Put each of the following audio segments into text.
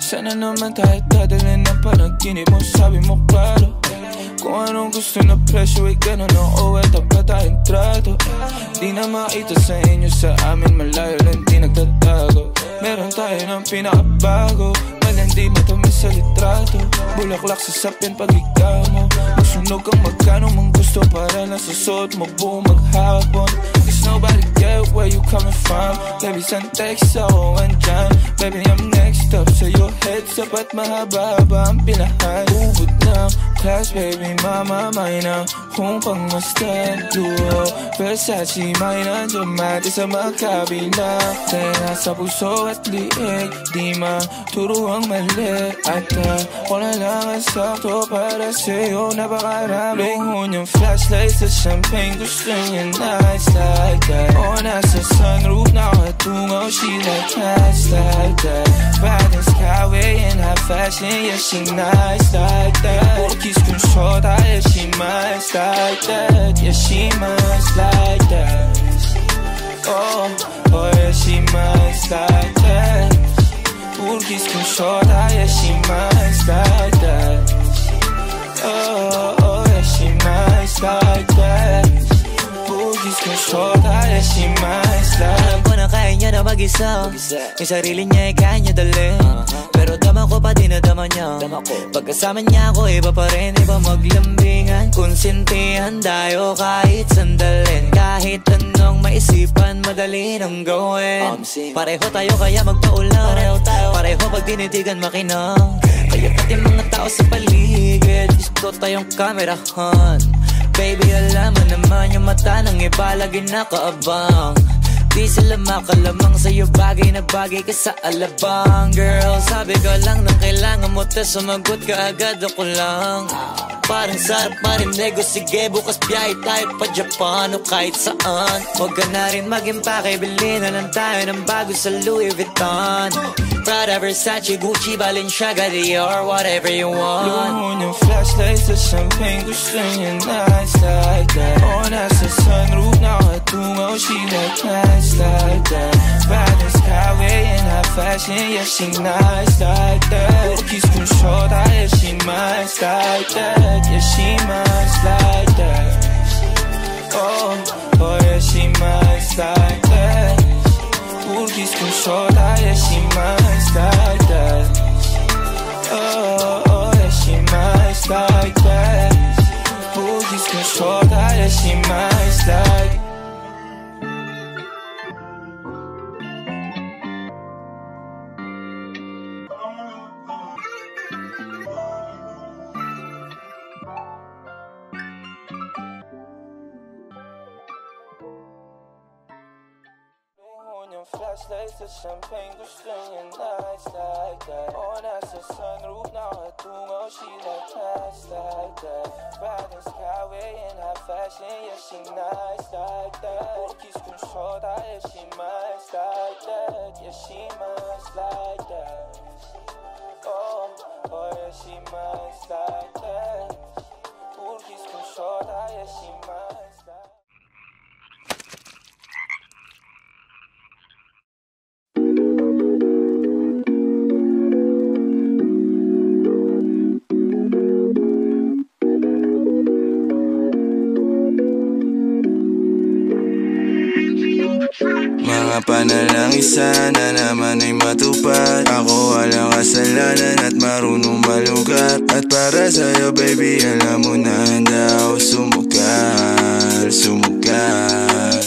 Sana naman tayo dadalhin ng panaginip mo, sabi mo klaro. Kung anong gusto na presyo ay ganun ang OL, dapat tayong trato. Di na makita sa inyo, sa amin malayo lang di nagtatago. Meron tayo ng pinakabago, malandi matamis sa litrato. Bulaklak sa sapin pag ikaw mo, magsunog kang magkano mang gusto para lang sa suot mo buong maghapon. Cause nobody get where you coming from. Baby, send text ako andyan. Baby, I'm next up sa your heads up at mahaba-haba ang pinahan. Ubod ng class, baby, mama, may na kung pangmastan duo. Versace, may nandiyan mati sa magkabila. Dahil nasa puso at liig, di maturo ang mali. At wala lang ang sakto para sa'yo, napakarami. Luhon yung flashlight sa champagne, gusto niya nice like that. O nasa sunroof, nakatungaw, she like nice like that. Riding skyway in high fashion, yeah, she nice like that. Kiss kung short, yeah, she nice like that. Yeah, she nice like that. Oh, oh, yeah, she nice like that. Kiss kung short, yeah, she nice like that. Oh, oh, yeah, she nice like that. Kiss kung short, yeah, she nice like that. Alam ko na kaya niya na mag-isa, yung sarili niya ay kaya niya dalhin. Pero dama ko pa din na dama niya. Pagkasama niya ako, iba pa rin, iba maglambingan. Konsintihan tayo kahit sandalin. Kahit anong maisipan, madali nang gawin. Pareho tayo kaya magpaulan. Pareho pag tinitigan makinang. Kaya pati mga tao sa paligid, gusto tayong kamerahan. Baby, alam mo naman yung mata ng iba lagi nakaabang. Di sila makalamang sa'yo, bagay na bagay ka sa alabang. Girl, sabi ko lang nang kailangan mo, tas sumagot ka agad, ako lang. Parang sarap marinig o sige, bukas biyahe tayo pa Japan o kahit saan. Huwag ka na rin mag-impake, bilhin na lang tayo ng bago sa Louis Vuitton. Prada, Versace, Gucci, Balenciaga, Dior, whatever you want. Luhon yung flashlight sa champagne, gusto niya nice like that. O nasa sunroof, nakatungaw, she like nice like that. Riding skyway in high fashion, yeah, she nice like that. Kiss kung short, yeah, she nice like that. Yeah, she nice like that. Oh, oh, yeah, she nice like that. Kiss kung short, yeah, she nice like that. Oh, oh, yeah, she nice like that. Kiss kung short, yeah, she nice like that. Flashlights sa champagne, gusto niya nice like that. O nasa sunroof, nakatungaw, she like nice like that. Riding skyway in high fashion, yeah, she nice like that. Kiss kung short, yeah, she nice like that. Yeah, she nice like that. Oh, oh, yeah, she nice like that. Kiss kung short, yeah, she nice like that. Mga panalangin sana naman ay matupad. Ako walang kasalanan at marunong malugat. At para sa'yo baby, alam mo na handa ako sumugal, sumugal.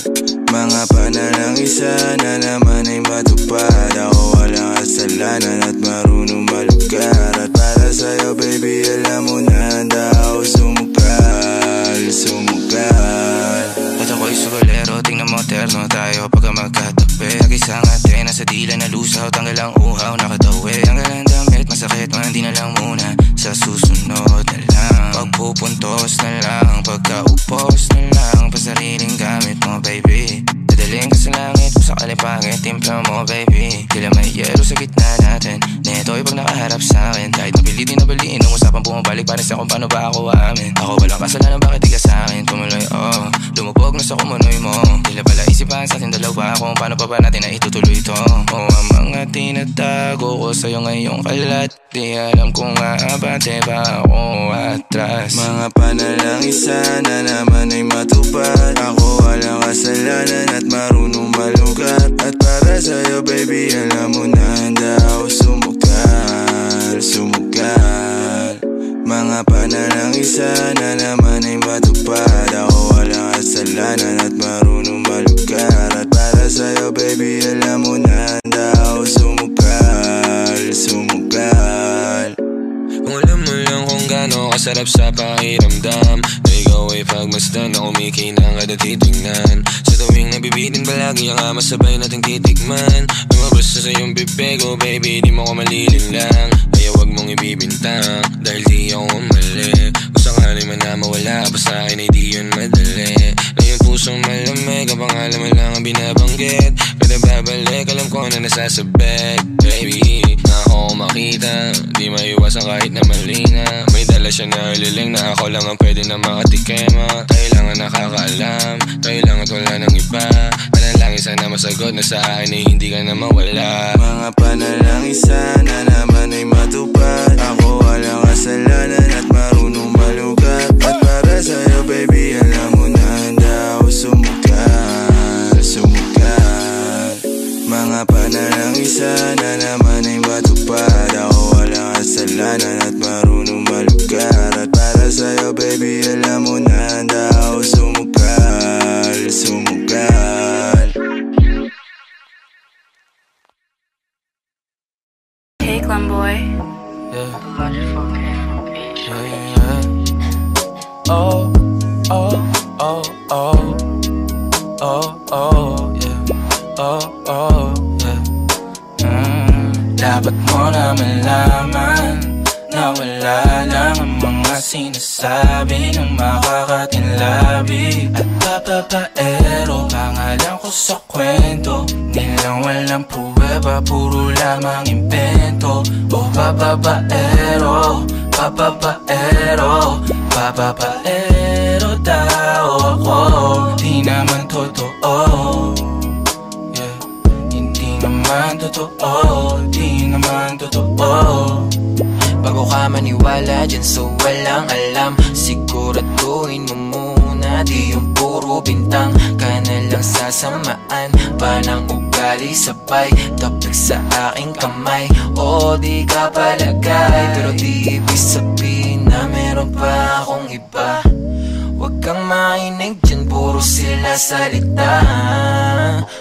Mga panalangin sana naman ay matupad. Ako walang kasalanan at marunong malugat. At para sa'yo baby, alam mo na handa ako sumugal, sumugal. At ako'y sugalero, tingnan mo terno tayo pagka magkatabi. Nag-isang ate, nasa dila na lusaw, tanggal ang uhaw, nakatawi. Tanggal ang damit, masakit, hindi na lang muna. Sa susunod na lang, pagpupuntos na lang, pagkaupos na lang, pasariling gamit mo baby. Dadaling ka sa langit, sa kalipangit, timpla mo baby. Tila may yelo sa gitna na natin. Neto'y pag nakaharap sa'kin, kahit napilitin na baliin, ang usapang bumabalik pa rin sa kung paano ba ako aamin. Ako walang kasalanan, bakit di ka sa'kin tumuloy, oh. Lumubog na sa kumunoy mo. Tila pala isipan sa ating dalawa kung paano pa ba natin na itutuloy ito. Oh, ang mga tinatago ko sa'yo ngayong kalat, di alam kung aabante ba ako atras. Mga panalangin sana naman ay matupad. Ako walang kasalanan at marunong malugat. At para sa'yo baby, alam mo na handa ako sumugal, sumugal. Mga panalangin sana naman ay matupad. Ako walang kasalanan at marunong malugat. At para sa'yo baby, alam mo na handa ako sumugal, sumugal. Kung alam mo lang kung gaano kasarap sa pakiramdam na ikaw ay pagmasdan na kumikinang kada titignan. Sa tuwing nabibitin palagi ang masabay nating titikman. Lumabas na sa iyong bibig, oh baby, di mo ko malilinlang. Kaya wag mong ibibintang, dahil di ako mali. Kung sakali man na mawala pa sa akin ay di yun madali. Na yung pusong malamig, ang pangalan mo lang ang binabanggit. Kada babalik, alam ko na nasasabit, baby. Na ako makita, di maiwasan kahit na mali na. May dala siya na liling na ako lang ang pwede na makatikema. Tayo lang ang nakakaalam, tayo lang at wala ng iba. Panalangin sana masagot na sa akin ay hindi ka na mawala. Mga panalangin sana naman ay matupad. Ako walang kasalanan at marunong malugat. At para sa'yo baby, alam mo na handa ako sumugal, sumugal. Mga panalangin sana naman ay matupad. Ako walang kasalanan at marunong malugat. At para sa'yo baby, alam mo na handa ako sumugal, sumugal. Hey, Glenboy. Yeah. Oh, oh, oh, oh. Oh, oh, yeah. Oh, oh, yeah. Dapat mo na malaman na wala lang ang mga sinasabi ng makakatinlabi. At papapaero, pangalan ko sa kwento. Nilang walang pruweba, puro lamang invento. Oh, papapaero, papapaero, papapaero tao ako. Di naman totoo, yeah. Hindi naman totoo, di naman totoo. Bago ka maniwala dyan so walang alam, siguraduhin mo muna di yung puro bintang. Ka na lang sasamaan pa ng ugali sabay tapik sa aking kamay. O di ka palagay, pero di ibig sabihin na meron pa akong iba. Huwag kang mainig dyan, puro sila salita.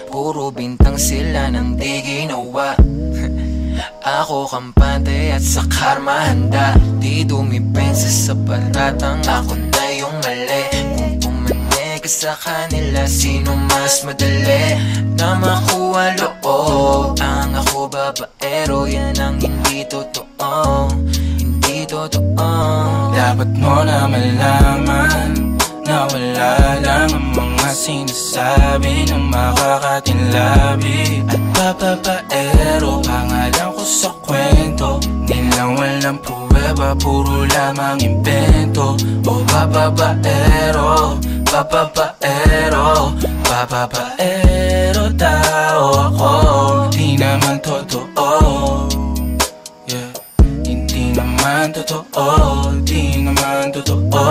Puro bintang sila nang di ginawa. Ako kampante at sa karma handa. Di dumipensa sa patatang ako na yung mali. Kung pumanig ka sa kanila, sino mas madali na makuha loob? Ang ako babaero, yan ang hindi totoo, hindi totoo. Dapat mo na malaman na wala lang ang mga sinasabi ng makakatinlabi. At papapaero, pangalan ko sa kwento. Nilang walang pruweba, puro lamang invento. O papapaero, papapaero, papapaero tao ako. Di naman totoo, yeah. Hindi naman totoo, di naman totoo.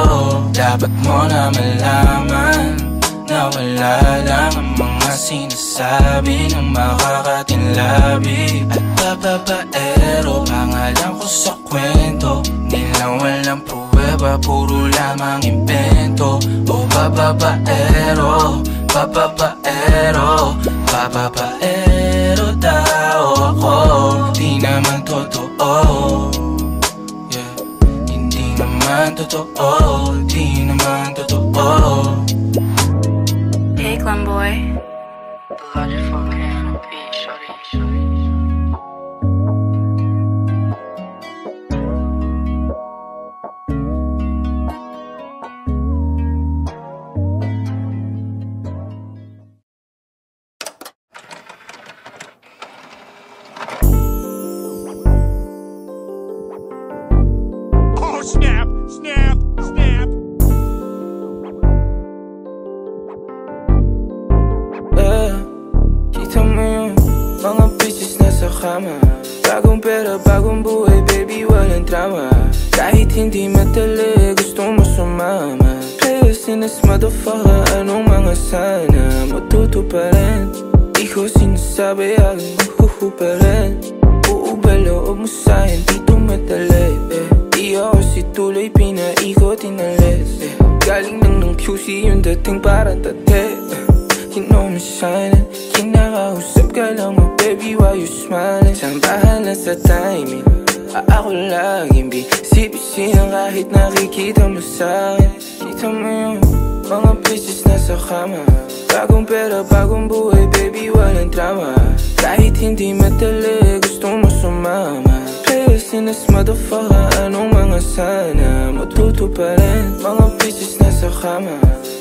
Dapat mo na malaman na wala lang ang mga sinasabi ng makakatinlabi. At papapaero, pangalan ko sa kwento. Nilang walang pruweba, puro lamang invento. O papapaero, papapaero, papapaero tao ako. Di naman totoo, yeah. Hindi naman totoo, di naman totoo. Hey, Glenboy. kama. Bagong pera, bagong buhay, baby, walang drama. Kahit hindi madali, gusto mo sumama. Players in this motherfucker, anong mga sana matuto pa rin. Di ko sinasabi, aking mahuhu pa rin. Uubay loob mo sa'kin, dito madali Di ako si tuloy, pinaikot, inalis Galing lang ng QC, yung dating parang tate You know me shining, kinakausap ka lang mo, baby, why you smiling? Sambahan lang sa timing, ako laging busy ng kahit nakikita mo sa'kin. Kita mo yung mga pieces na sa kama. Bagong pera, bagong buhay, baby, walang drama. Kahit hindi madali, gusto mo sumama. Players in this motherfucker, anong mga sana matuto pa rin. Mga pieces na sa kama.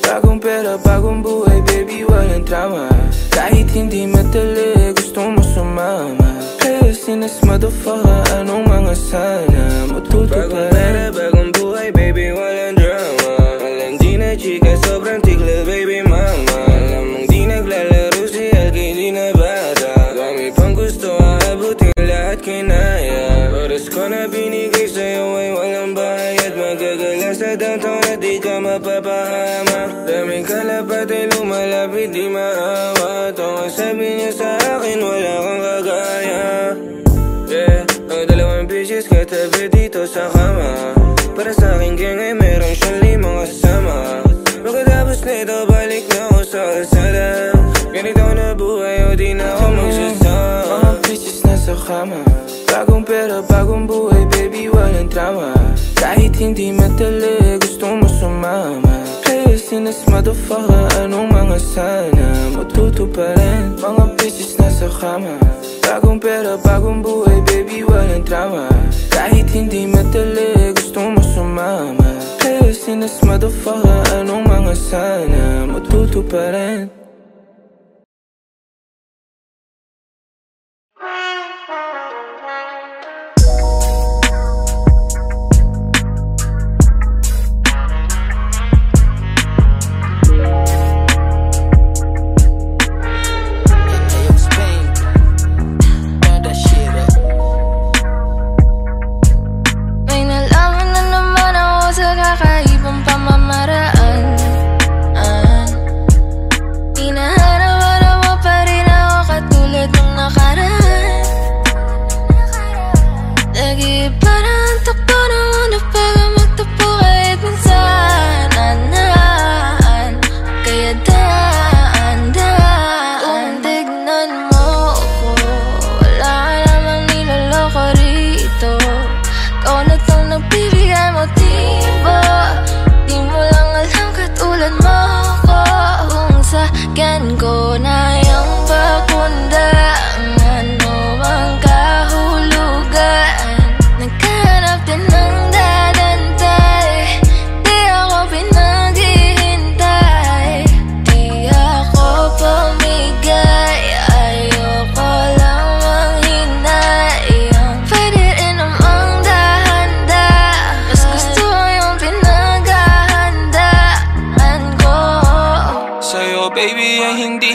Bagong pera, bagong buhay, baby, walang drama. Kahit hindi madali, gusto mo sumama. Players in this motherfucker, anong mga sana matuto pa rin. Bagong pera, bagong buhay, baby, walang drama. Alam di na chika, sobrang tigla, baby, mama. Alam mong di naglalaro si Alki, di na bata. Kami pang gusto, aabutin lahat kinaya. Oras ko na binigay sa'yo ay walang bayad. Magagala sa downtown at di ka mapapahama. Daming kalapat ay lumalapit, di maawa. Ito ang sabi niya sa akin, wala kang kagaya. Yeah, ang dalawang bitches katabi dito sa kama. Para sa aking gang ay meron siyang 5 kasama. Pagkatapos nito balik na ako sa kalsada. Ganito na buhay o di na ako magsasama. Mga bitches na sa kama. Bagong pera, bagong buhay, baby, walang drama. Kahit hindi madali, gusto mo sumama. Players in this motherfucker, anong mga sana matuto pa rin. Mga bitches na sa kama. Bagong pera, bagong buhay, baby, walang drama. Kahit hindi madali, gusto mo sumama. Players in this motherfucker, anong mga sana matuto pa rin. Kakaibang pamamaraan.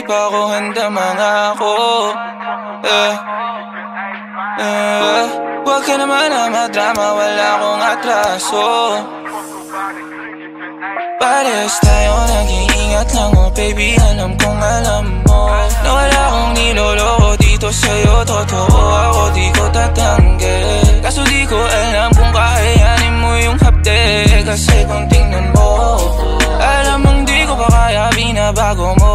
pa ako handa mangako. Huwag ka naman na madrama, wala akong atraso. Parehas tayo nag-iingat lang, oh baby, alam kong alam mo na wala akong niloloko dito sa'yo, totoo ako, di ko tatanggi. Kaso di ko alam kung kakayanin mo yung hapde, kasi kung tingnan mo, alam mong di ko pa kaya, binabago mo.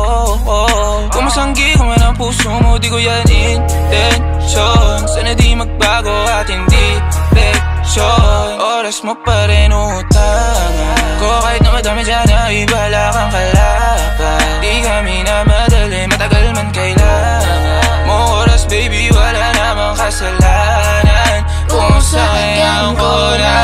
Kung masanggi ko man ang puso mo, di ko yan intention. Sana di magbago at hindi leksyon. Oras mo pa rin utangan ko, kahit na madami dyan ay wala kang kalaban. Di kami na madali, matagal man kailangan mo oras, baby, wala namang kasalanan. Kung sayang ko na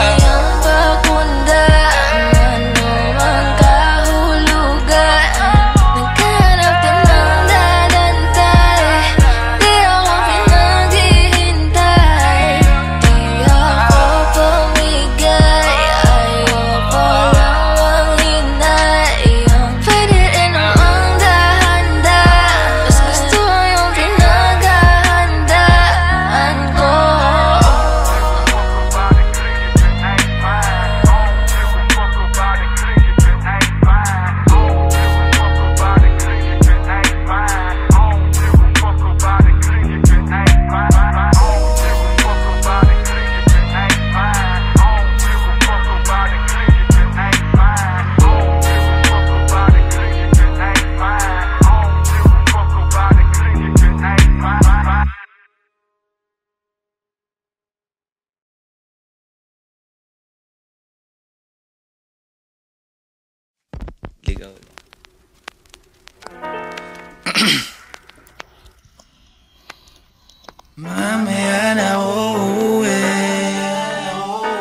Mamaya na uuwi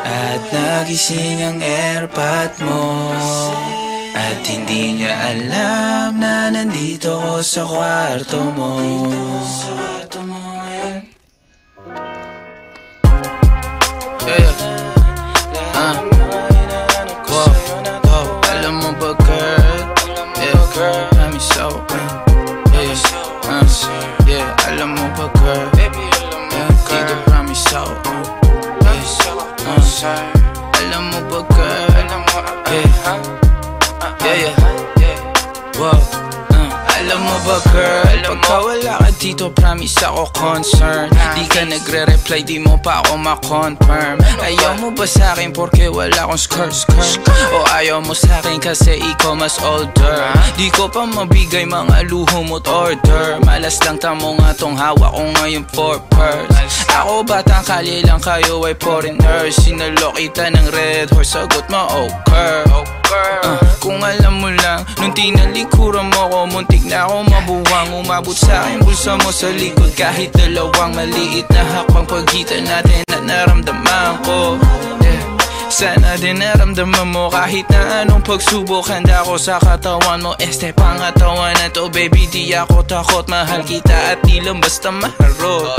at nagising ang airpot mo, at hindi niya alam na nandito ko sa kwarto mo. Alam mo ba girl, I'm so alam mo ba girl, dito promise ako. Alam mo ba girl, alam mo ba girl, pagka wala ka dito promise ako concern. Di ka nagre-reply, di mo pa ako ma-confirm. Ayaw mo ba sa'kin porque wala akong skirt? O ayaw mo sa'kin kasi ikaw mas older? Di ko pa mabigay mga luho mo't order. Malas lang tamo nga tong hawak ko ngayon for purse. Ako batang kali lang, kayo ay foreigner. Sinalok kita ng red horse, sagot mo okay. Kung alam mo lang, nung tinalikuran mo ko, muntik na ako mabuwang. Umabot sa'kin bulsa mo sa likod, kahit dalawang maliit na hakbang pagitan natin at naramdaman ko. Sana din naramdaman mo kahit na anong pagsubok. Handa ko sa katawan mo, este pangatawan na to. Baby di ako takot, mahal kita at di lang basta maharot.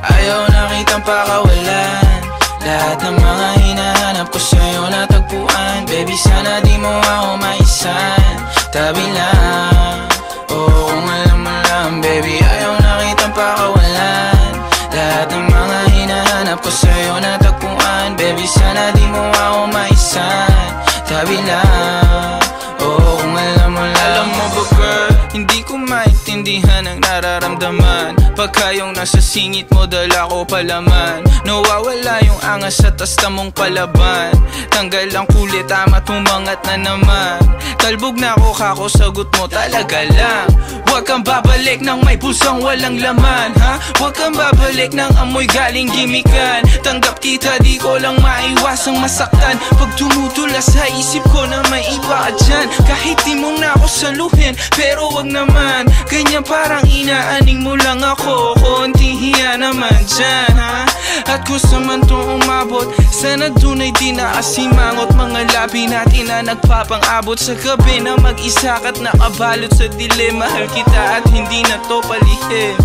Ayaw na kitang pakawalan, lahat ng mga hinahanap ko sa'yo natagpuan. Baby sana di mo ako maisan, tabi lang. Oo kung alam mo lang baby, ayaw na kitang pakawalan, lahat ng mga hinahanap ko sa'yo natagpuan. Baby sana di mo ako maisan, tabi lang. Oo kung alam mo lang. Alam mo ba girl, hindi ko maintindihan ang nararamdaman pagka yung nasa singit mo dala ko palaman. Nawawala yung angas sa tasta mong palaban. Tanggal ang kulit, tama tumangat na naman. Talbog na ako kako, sagot mo talaga lang. Huwag kang babalik nang may pusang walang laman, ha? Huwag kang babalik nang amoy galing gimikan. Tanggap kita, di ko lang maiwasang masaktan. Pag tumutula sa isip ko na may iba ka dyan, kahit di mo na ako saluhin, pero wag naman ganyan, parang inaaning mo lang ako. Konting hiya naman dyan, ha? At kung saan man to umabot, sana dunay di naasimangot. Mga labi natin na nagpapang-abot sa gabi na mag-isa ka't nakabalot sa dilim. Mahal kita at hindi na to palihim.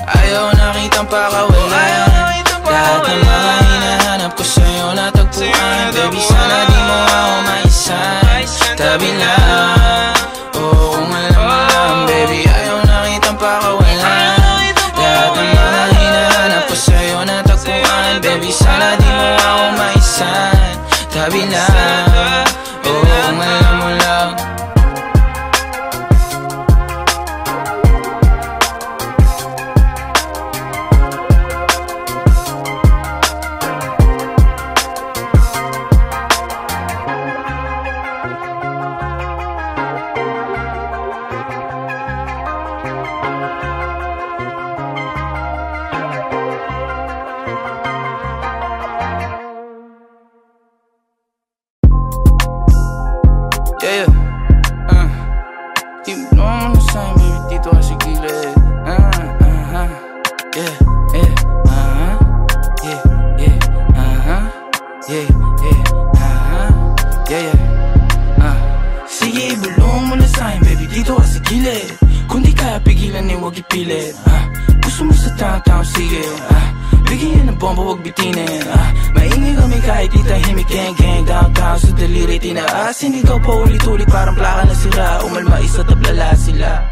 Ayaw na kitang pakawalan, lahat ng mga hinahanap ko sa'yo natagpuan. Baby sana di mo ako maisan, tabi lang. Oo kung alam mo lang baby, ayaw na kitang pakawalan, lahat ng mga hinahanap ko sa'yo natagpuan. Baby sana di mo ako maisan, tabi lang. Oo kung alam mo lang. Sige, bulong mo na sa'kin baby, dito ka sa gilid. Kung di kaya pigilan eh, huwag ipilit. Gusto mo sa taong-taong, sige. Bigyan ng bomba, huwag bitinin. Maingay kami kahit di tahimik, gang-gang. Downtown sa daliri, tinaas. Hindi daw pa ulit-ulit, parang plaka na sira. Umalma isa, tablala sila.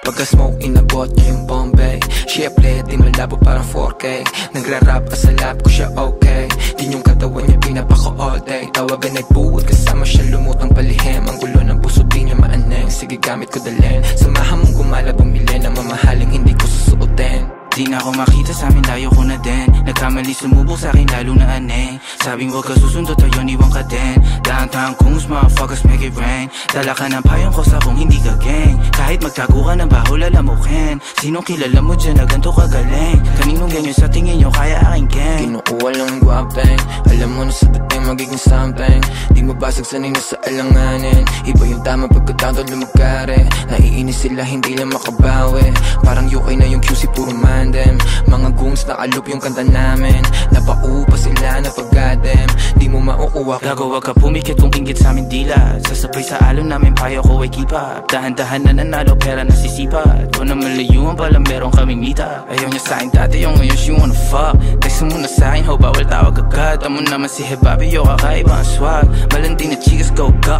Pagka-smoke, inabot niya yung Bombay. Siyempre, di malabo parang 4K. Nagra-rap ka sa lap ko siya okay. Din yung katawan niya pinapako all day. Tawagan nagbuwod, kasama siya lumutang palihim. Ang gulo ng puso di niya maaneng. Sige gamit ko dalhin, samahan mong gumala bumili ng mamahaling hindi ko susuotin. Di na ako makita sa amin, layo ko na din. Nagkamali sumubok sa akin, lalo na aneng. Sabing huwag ka susundo, tayo niwang ka din. Downtown Kungs, motherfuckers make it rain. Dala ka ng payong ko sa kung hindi ka gang. Kahit magtago ka ng baho, lalamukin. Sinong kilala mo dyan na ganito kagaling? Kaninong ganyan sa tingin nyo, kaya aking gang. Kinukuha lang ng guwapeng, alam mo na sa dating magiging something. Di mabasag sanay na sa alanganin. Iba yung tama pagkatawad lumagkare. Naiinis sila, hindi lang makabawi. Parang UK na yung QC, puro mandem. Mga goons nakaloop yung kanta namin. Napaupa sila na pag-goddamn. Di mo mauuwa. Gago, wag ka pumikit kung inggit sa amin dila. Sasabay sa alon namin, payo ko ay keep up. Dahan-dahan na nanalo, pera nasisipat. Kung na malayuan pala meron kaming mita. Ayaw niya sa'kin dati, yung ngayon she wanna fuck. Text mo na sa'kin, ho, bawal tawag agad. Amo naman si Hebabi, yo, kakaiba ang swag. Malandi na chicas, go, ga.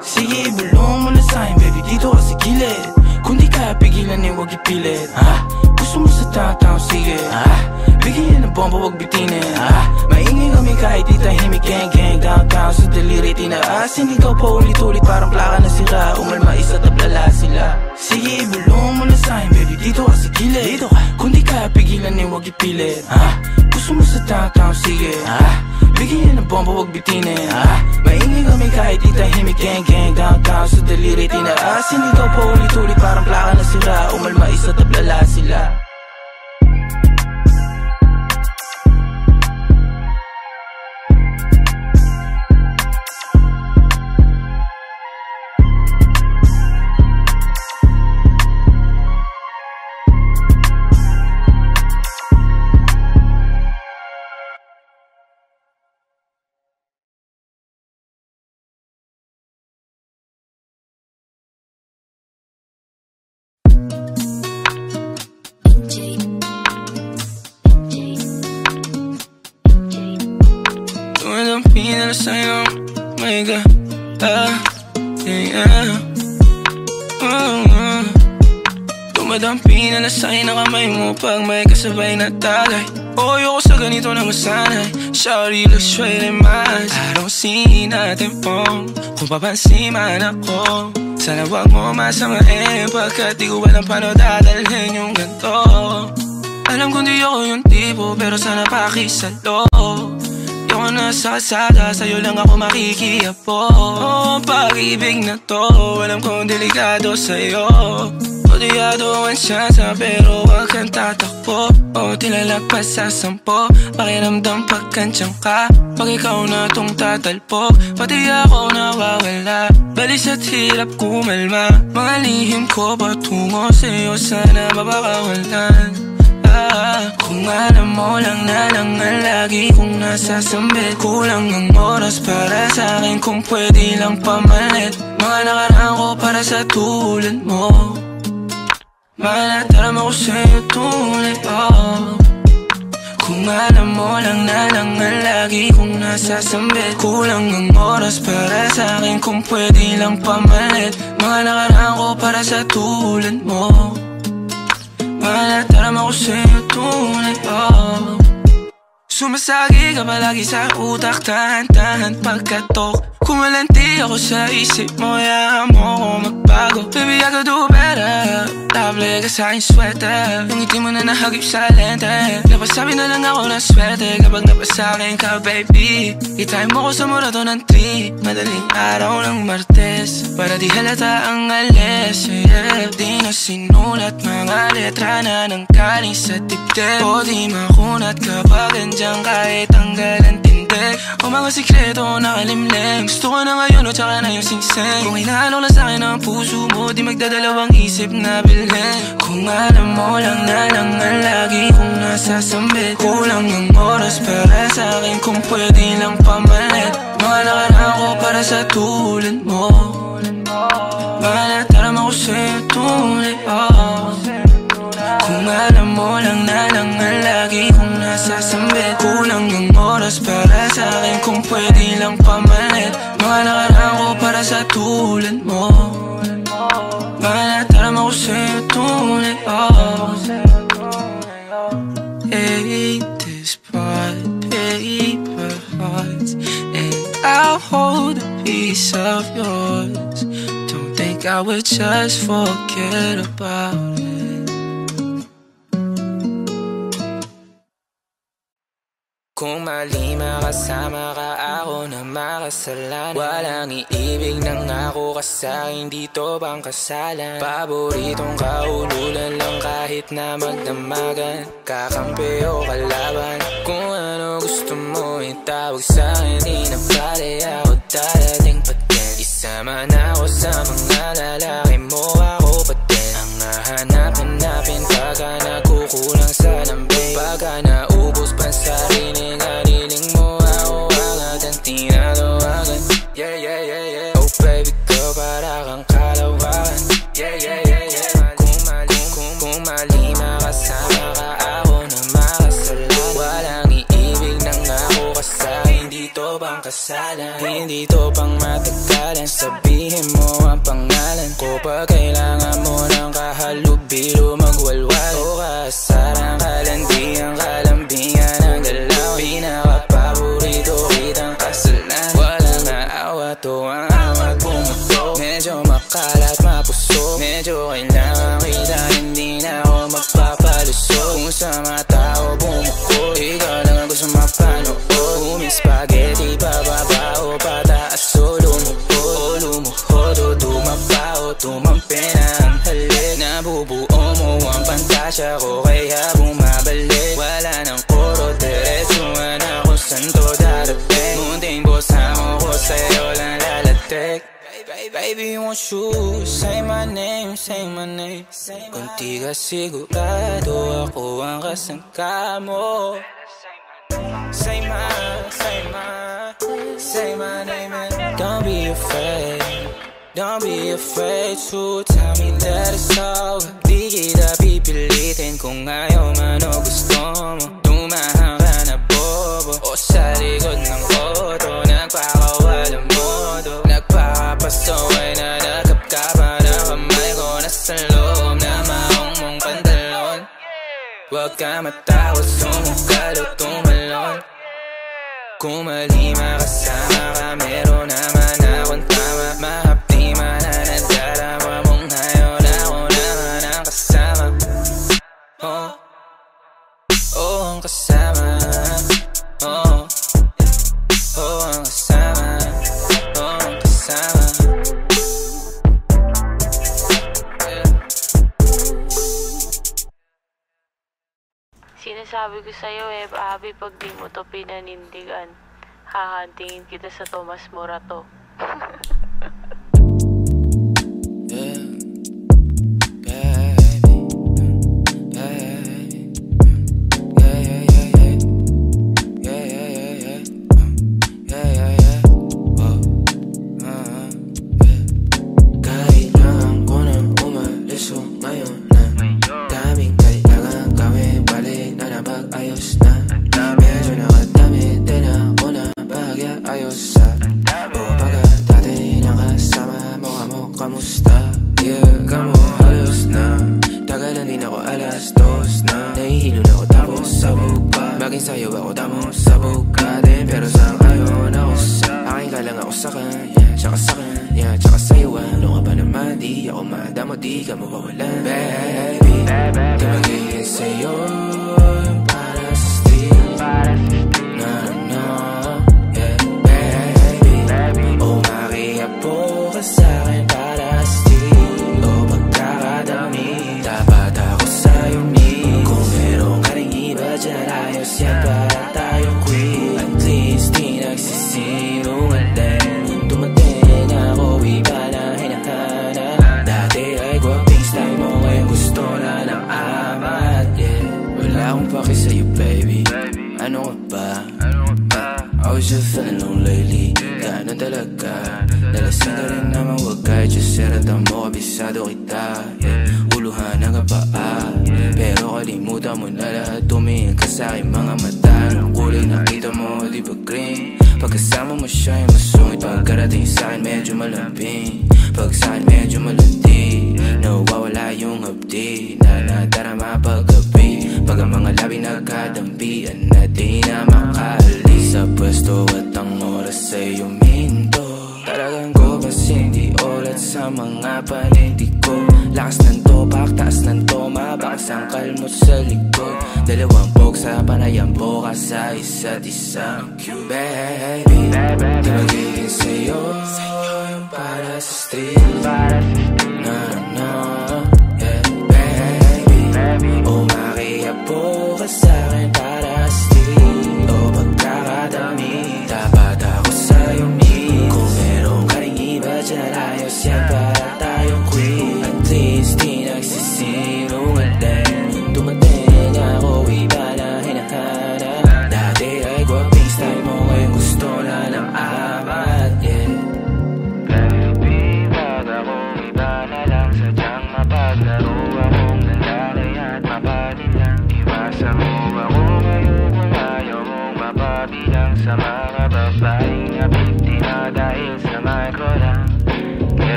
Sige, ibulong mo na sa'kin, baby, dito ka sa gilid. Kung di kaya pigilan, eh, wag ipilit. Gusto mo sa taong sige. Bigyan ng bomba, wag bitinin. Maingay kami kahit di tahimik, gang. Downtown sa daliri, tinaasin. Ikaw pa ulit-ulit, parang plaka na sira. Umalma isa, tablala sila. Sige, ibulong mo na sa'kin, baby, dito ka sa gilid. Kung di kaya pigilan, eh, wag ipilit. Gusto mo sa taong sige. Bigyan ng bomba, wag bitinin. Maingay kami kahit di tahimik, gang. Downtown sa daliri, tinaasin. Ikaw pa ulit-ulit, parang plaka na sira. Umalma isa, tablala sila. Pinala sa'yo, my God, Dumadampi na sa'yo na kamay mo pag may kasabay na tagay. Ayoko sa ganito na masanay. Shawty looks straight in my eyes. I don't see nothing wrong kung papansin man ako. Sana wag mo masamain pagkat di ko alam paano dadalhin yung ganito. Alam kong di ako yung tipo pero sana pakisalo. Ako nasa kalsada, sa'yo lang ako makikiapo. Pag-ibig na to, alam kong delikado sa'yo. Odiyado ang siyansa, pero wag kang tatakbo. Tilalagpas sa 10, pakiramdam pagkansyang ka. Pag ikaw na tong tatalpo, pati ako nawawala. Balis at hirap kumalma, mga lihim ko patungo sa'yo, sana mabakawalan. Kung alam mo lang na lang ang lagi kong nasasambit. Kulang ang oras para sa'kin kung pwede lang pamalit. Mga nakaraan ko para sa tulad mo. Malataram ako sa'yo tunay, Kung alam mo lang na lang ang lagi kong nasasambit. Kulang ang oras para sa'kin kung pwede lang pamalit. Mga nakaraan ko para sa tulad mo. Malataram ako sa'yo tunay, Sumasagi ka palagi sa utak, tahan-tahan pagkatok. Kumalanti ako sa isip mo, hayaan mo ako magbago. Baby, I could do better. Table ka sa'king sweater, yung ngiti mo na nahagip sa lente. Napasabi na lang ako na swerte kapag napasakin ka, baby. Itime mo ko sa murato ng 3, madaling araw ng Martes, para di halata ang alis, Di na sinulat mga letra na nanggaling sa dibdib. O di makunat kapag andyan kahit tanggal ang tindi. O mga sikreto nakalimlim, gusto ko na ngayon o tsaka na yung singsing. Kung hinalo na sa'kin ang puso mo, di magdadalawang isip na bilhin. Kung alam mo lang na lang ang lagi kong nasasambit. Kulang ang oras para sa'kin kung pwede lang pamalit. Mga nakaraan ko para sa tulad mo. Malataram ako sa'yo tunay, Kung alam mo lang na lang ang lagi kong nasasambit. Kulang ang oras para sa'kin kung pwede lang pamalit. Mga nakaraan ko para sa tulad mo. Malataram ako sa'yo tunay, Hey, this part, paper hearts, and I'll hold a piece of yours. Don't think I would just forget about it. Kung mali makasama ka, ako na makasalanan. Walang iibig ng ako ka sa'kin, dito bang kasalan? Paboritong kaululan lang kahit na magdamagan. Kakampi o kalaban, kung ano gusto mo itawag sa'kin. Di na pala ako darating pa din. Isama na ako sa mga lalaki mo, ako pa din. Ang hahanap-hanapin pagka nagkukulang sa lambing. Pagka naubos pa sarili nga niling mo, ako agad ang tinatawagan. Yeah, yeah, yeah, yeah. Oh baby girl, para kang kalawakan. Yeah, yeah, yeah, yeah. Kung mali makasama ka, ako na makasalanan. Walang iibig ng ako ka sa'kin, dito bang kasalan? Hindi to pang matagalan, sabihin mo ang pangalan ko. Pag kailangan mo ng kahalubilo, magwalwal o kasarang kalandian, kalambingan ang galaw. Pinaka-paborito kitang kasalan. Walang naawa to ang awat pumato. Medyo makalat mapuso, medyo kailangan kita, hindi na ako magpapalusot. Kung sa mata ko bumukod, ikaw lang ang gusto mapanood. Uming spaghetti, pababa o pataas o lumuhod. O lumuhod o tumapa o tumampi na ang halik. Nabubuo mo ang pantasya ko, kaya bumabalik. Wala nang koro, diretsuhan ako saan to darating. Munting bosa mo ko, sa'yo lang lalatik. Baby, won't you say my name, say my name. Kung di ka sigurado, ako ang kasangka mo. Say my name and don't be afraid. Don't be afraid to tell me that it's all. Di kita pipilitin kung ayaw man o gusto mo. Tumahan ka na bobo o sa likod ng auto, nagpakawalang modo. Nagpapasaway na nakapkapan ang kamay ko, nasa loob na maong mong pantalon. Huwag ka matakot, sumukal o tumalon. Kung mali makasama ka, meron naman akong tama. Mahapdi man na nadarama mong ngayon, ako naman ang kasama. Oh, oh ang kasama. Oh, oh ang kasama. Oh ang kasama. Sinasabi ko sa'yo Abby, pag di mo to pinanindigan, hahantingin kita sa Tomas Morato. Kailangan ko nang umalis o ngayon na. Daming kailangan gawin, balik na napag-ayos na. Medyo nakadamit din ako na pag-ayos sa. O pagka dati nakasama mo, kamo kamusta? Yeah, kamo halos na. Tagalan din ako alas 2 na. Nahihilo na ako tapos sabog pa. Maging sayo ako tapos sabog ka din. Pero sa ngayon ako sa akin ka lang ako sa kanya. Tsaka sa kanya, tsaka sa'yo ano ka ba naman? Di ako madamo, di ka mawawalan. Baby, di magiging sa'yo yung para sa street. No, no, yeah, baby. O makiapo ka sa'kin para sa street. O pagkakadami, dapat ako sa'yo ni. Kung meron ka rin iba dyan, ayos yan para tayo queen. At least di nagsisinungaling. Dumating ako, iba na hinahanap. Dati ay gwaping style mo, ngayon gusto na ng amat. Yeah, wala akong paki sa'yo baby. Ano ka ba? I was just feeling low lately. Ganun talaga. Nalasing ka rin naman, wag kahit just seratan mo, kabisado kita. Yeah, uluhan ang kapaa. Pero kalimutan mo na lahat, tumingin ka sa'king mga mata. Ang kulay nakita mo, di ba green? Pagkasama mo siya yung masungit. Pagkarating sa'kin medyo malambing. Pag sa'kin medyo malandi, nawawala yung hapdi na nadarama paggabi. Pag ang mga labi nagkadampian na di na makaalis sa pwesto at ang oras ay uminto. Talagang ko kasi hindi ulat sa mga panindig ko. Lakas ng to topak, taas ng toma, baka sangkal mo sa likod. Dalawang poke sa panayang boka sa isa't isa. Baby, di magiging sa'yo yung para sa street.